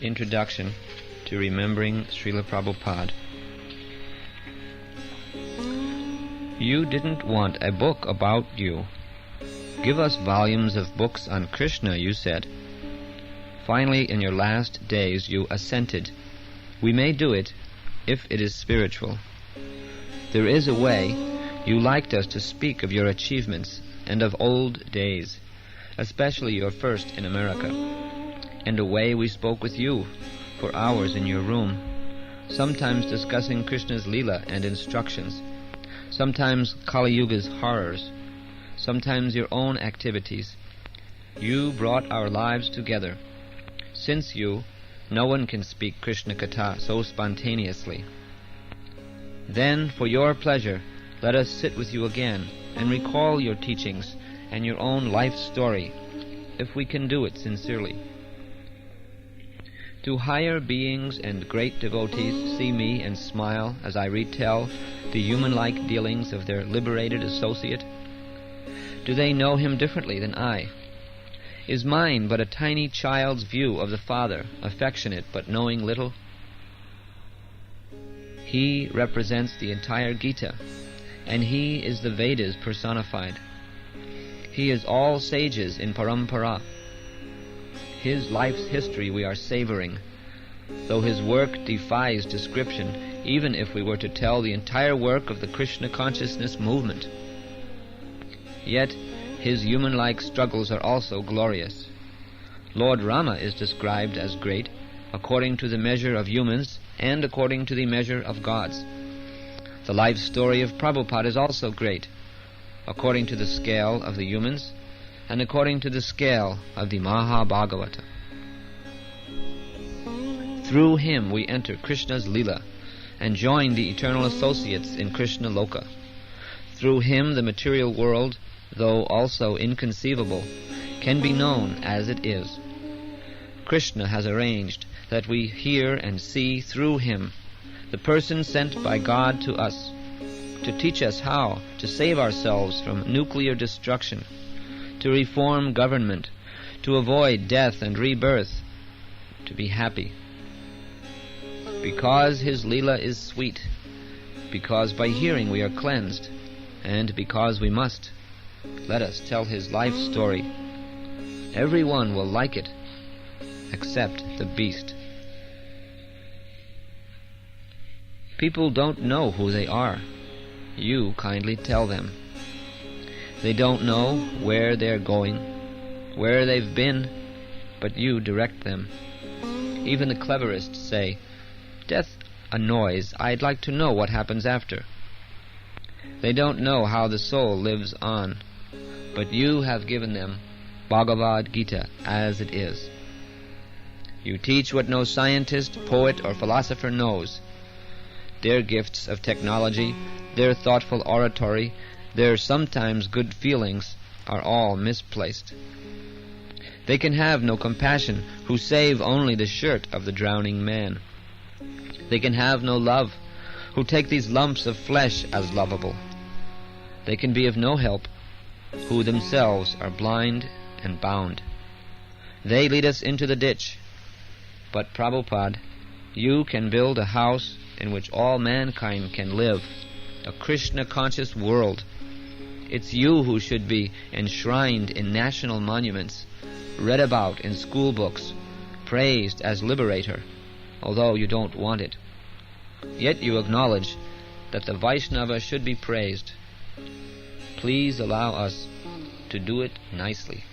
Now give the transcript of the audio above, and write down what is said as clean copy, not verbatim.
Introduction to Remembering Srila Prabhupada. You didn't want a book about you. Give us volumes of books on Krishna, you said. Finally, in your last days, you assented. We may do it, if it is spiritual. There is a way. You liked us to speak of your achievements and of old days, especially your first in America. And a way we spoke with you for hours in your room, sometimes discussing Krishna's lila and instructions, sometimes Kali Yuga's horrors, sometimes your own activities. You brought our lives together. Since you, no one can speak Krishna Katha so spontaneously. Then, for your pleasure, let us sit with you again and recall your teachings and your own life story, if we can do it sincerely. Do higher beings and great devotees see me and smile as I retell the human-like dealings of their liberated associate? Do they know him differently than I? Is mine but a tiny child's view of the Father, affectionate but knowing little? He represents the entire Gita, and he is the Vedas personified. He is all sages in parampara. His life's history we are savoring, though his work defies description, even if we were to tell the entire work of the Krishna consciousness movement. Yet his human-like struggles are also glorious. Lord Rama is described as great, according to the measure of humans and according to the measure of gods. The life story of Prabhupada is also great, according to the scale of the humans and according to the scale of the Mahabhagavata. Through him we enter Krishna's lila and join the eternal associates in Krishna Loka. Through him the material world, though also inconceivable, can be known as it is. Krishna has arranged that we hear and see through him, the person sent by God to us, to teach us how to save ourselves from nuclear destruction, to reform government, to avoid death and rebirth, to be happy. Because his lila is sweet, because by hearing we are cleansed, and because we must, let us tell his life story. Everyone will like it, except the beast. People don't know who they are. You kindly tell them. They don't know where they're going, where they've been, but you direct them. Even the cleverest say, "Death annoys, I'd like to know what happens after." They don't know how the soul lives on, but you have given them Bhagavad Gita as it is. You teach what no scientist, poet, or philosopher knows. Their gifts of technology, their thoughtful oratory, their sometimes good feelings are all misplaced. They can have no compassion who save only the shirt of the drowning man. They can have no love who take these lumps of flesh as lovable. They can be of no help who themselves are blind and bound. They lead us into the ditch. But Prabhupada, you can build a house in which all mankind can live, a Krishna-conscious world. It's you who should be enshrined in national monuments, read about in school books, praised as liberator, although you don't want it. Yet you acknowledge that the Vaishnava should be praised. Please allow us to do it nicely.